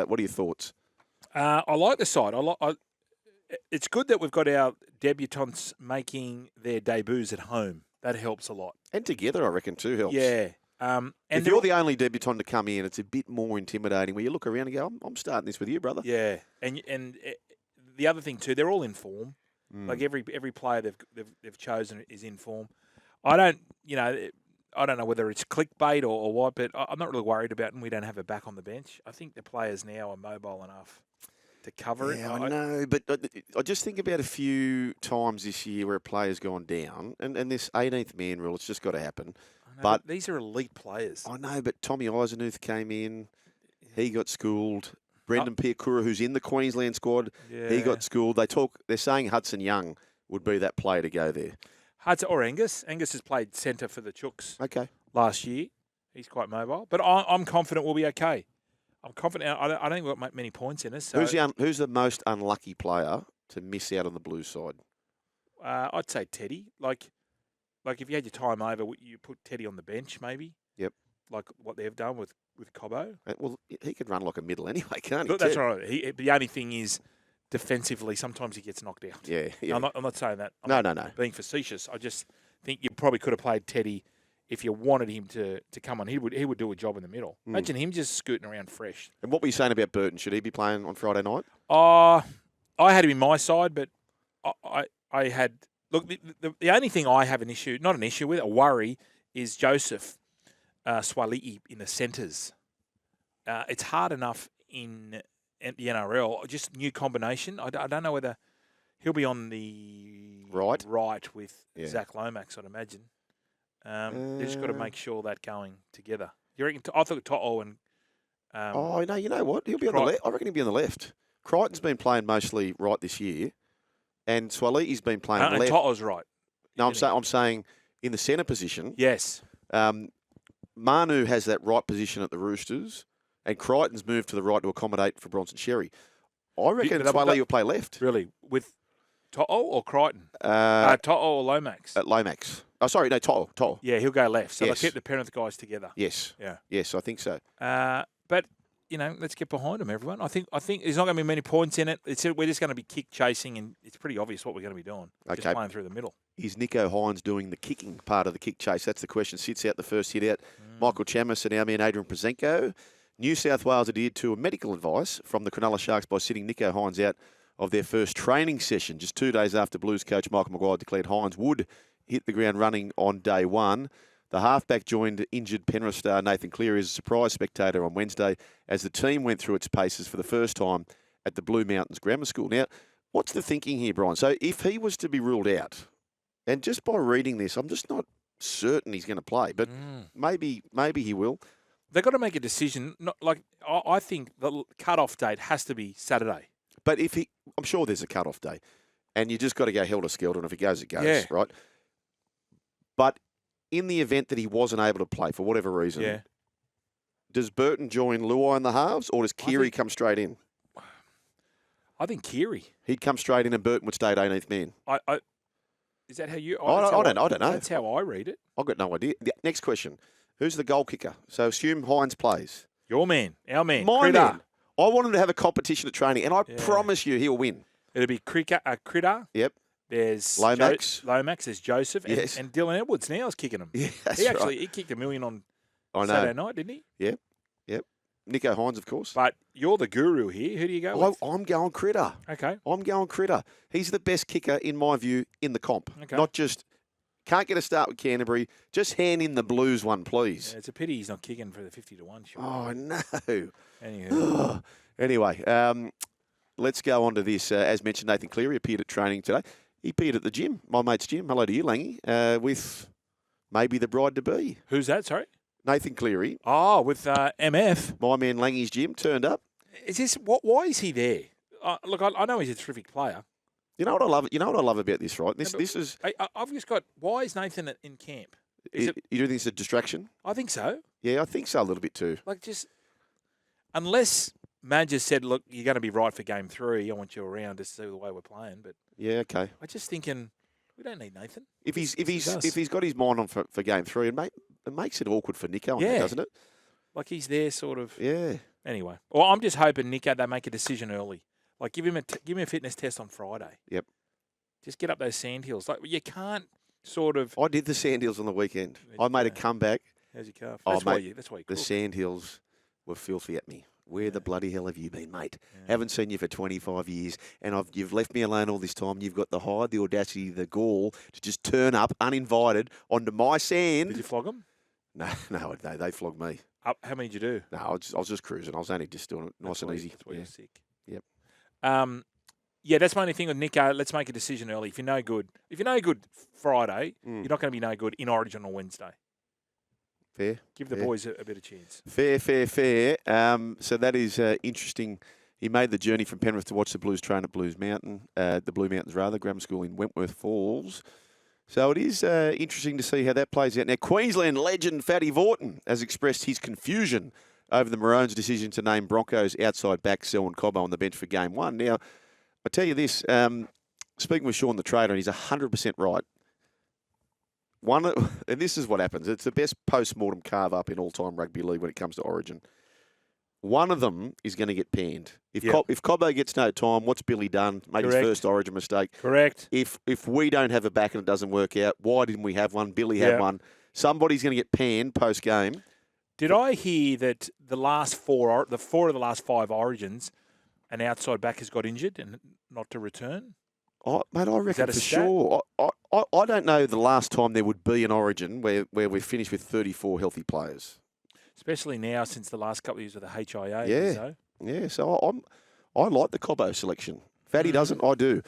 What are your thoughts? I like the side. It's good that we've got our debutants making their debuts at home. That helps a lot. And together, I reckon, too, helps. Yeah. And if you're the only debutant to come in, it's a bit more intimidating where you look around and go, I'm starting this with you, brother. Yeah. And the other thing, too, they're all in form. Like every player they've chosen is in form. I don't know whether it's clickbait or what, but I'm not really worried about them. We don't have a back on the bench. I think the players now are mobile enough to cover it. Yeah, I know, but I just think about a few times this year where a player's gone down, and this 18th man rule, it's just got to happen. But these are elite players. I know, but Tommy Eisenhuth came in. He got schooled. Brendan Piakura, who's in the Queensland squad, he got schooled. They're saying Hudson Young would be that player to go there. Hudson or Angus. Angus has played centre for the Chooks last year. He's quite mobile. But I'm confident we'll be okay. I'm confident. I don't think we've got many points in us. So. Who's the most unlucky player to miss out on the Blues side? I'd say Teddy. Like if you had your time over, you put Teddy on the bench maybe. Yep. Like what they've done with Cobbo. Well, he could run like a middle anyway, can't he? But that's right. The only thing is, defensively, sometimes he gets knocked out. Yeah. I'm not saying that. No. Being facetious, I just think you probably could have played Teddy if you wanted him to come on. He would do a job in the middle. Imagine him just scooting around fresh. And what were you saying about Burton? Should he be playing on Friday night? I had him in my side, but I had look. The only thing I have not an issue with, a worry, is Joseph Swali'i in the centres. It's hard enough in the NRL. Just new combination. I don't know whether he'll be on the right with Zach Lomax, I'd imagine. They just got to make sure that going together. You reckon? I thought To'o and. No, you know what? He'll be on the left. I reckon he'll be on the left. Crichton's been playing mostly right this year, and Swali'i's been playing left. And To'o's right. No, I'm saying in the centre position. Yes. Manu has that right position at the Roosters, and Crichton's moved to the right to accommodate for Bronson Xerri. I reckon Swali'i will play left. Really? With To'o or Crichton? To'o or Lomax? At Lomax. Oh, sorry, no, To'o. Yeah, he'll go left. So they'll keep the Penrith guys together. Yes. Yeah. Yes, I think so. But, let's get behind them, everyone. I think there's not going to be many points in it. We're just going to be kick chasing, and it's pretty obvious what we're going to be doing. Okay. Just playing through the middle. Is Nicho Hynes doing the kicking part of the kick chase? That's the question. Sits out the first hit out. Michael Chammas and our man Adrian Prezenko. New South Wales adhered to a medical advice from the Cronulla Sharks by sitting Nicho Hynes out of their first training session just 2 days after Blues coach Michael Maguire declared Hynes would hit the ground running on day one. The halfback joined injured Penrith star Nathan Cleary as a surprise spectator on Wednesday as the team went through its paces for the first time at the Blue Mountains Grammar School. Now, what's the thinking here, Brian? So if he was to be ruled out, and just by reading this, I'm just not certain he's going to play, but maybe he will. They've got to make a decision. I think the cut-off date has to be Saturday. But I'm sure there's a cut-off day, and you just got to go helter-skelter, and if it goes, it goes, right? But in the event that he wasn't able to play for whatever reason, does Burton join Luai in the halves, or does Cleary come straight in? I think Cleary. He'd come straight in, and Burton would stay at 18th man. Is that how you? I don't know. That's how I read it. I've got no idea. Next question: who's the goal kicker? So assume Hynes plays. Your man, our man, my Critter. man. I want him to have a competition at training, and I promise you, he'll win. It'll be Critter. Yep. There's Lomax. Lomax. There's Joseph. Yes. And Dylan Edwards now is kicking him. Yeah, that's he kicked $1 million on Saturday night, didn't he? Yep. Nicho Hynes, of course. But you're the guru here. Who do you go with? I'm going Critter. Okay. I'm going Critter. He's the best kicker, in my view, in the comp. Okay. Not just, can't get a start with Canterbury. Just hand in the Blues one, please. Yeah, it's a pity he's not kicking for the 50-1. Sure. Oh, no. Anywho. Anyway, let's go on to this. As mentioned, Nathan Cleary appeared at training today. He appeared at the gym, my mate's gym. Hello to you, Langy, with maybe the bride-to-be. Who's that, sorry? Nathan Cleary. Oh, with MF. My man Langy's gym turned up. Is this why is he there? Look, I know he's a terrific player. You know what I love? You know what I love about this, right? This is. I've just got. Why is Nathan in camp? You do think it's a distraction? I think so. Yeah, I think so a little bit too. Like just unless Madge has said, "Look, you're going to be right for game 3. I want you around to see the way we're playing." But yeah, okay. I just thinking we don't need Nathan. If he's got his mind on for game 3, it makes it awkward for Nicho, doesn't it? Like he's there, sort of. Yeah. Anyway, well, I'm just hoping, Nicho, they make a decision early. Like, give him a fitness test on Friday. Yep. Just get up those sandhills. Like, you can't sort of. I did the sandhills on the weekend. I made a comeback. How's your calf? Oh, That's mate, why you the cook. sandhills were filthy at me. Where the bloody hell have you been, mate? Yeah. Haven't seen you for 25 years, and you've left me alone all this time. You've got the hide, the audacity, the gall to just turn up uninvited onto my sand. Did you flog them? No, they flogged me. How many did you do? No, I was just cruising. I was only just doing it nice and easy. That's why you're sick. Yep. Yeah, that's my only thing with Nicho. Let's make a decision early. If you're no good Friday, you're not going to be no good in Origin or Wednesday. Fair. Give the boys a bit of chance. Fair. So that is interesting. He made the journey from Penrith to watch the Blues train at the Blue Mountains grammar school in Wentworth Falls. So it is interesting to see how that plays out. Now, Queensland legend Fatty Vautin has expressed his confusion over the Maroons' decision to name Broncos outside back Selwyn Cobbo on the bench for Game 1. Now, I tell you this, speaking with Sean the Trader, and he's 100% right. And this is what happens. It's the best post-mortem carve-up in all-time rugby league when it comes to Origin. One of them is going to get panned. If Cobbo gets no time, what's Billy done? Made his first Origin mistake. Correct. If we don't have a back and it doesn't work out, why didn't we have one? Billy had one. Somebody's going to get panned post-game. Did I hear that four of the last 5 Origins, an outside back has got injured and not to return? Oh, mate, I reckon for sure. I don't know the last time there would be an Origin where we finished with 34 healthy players. Especially now since the last couple of years with the HIA. Yeah. So I like the Cobbo selection. Fatty doesn't, I do.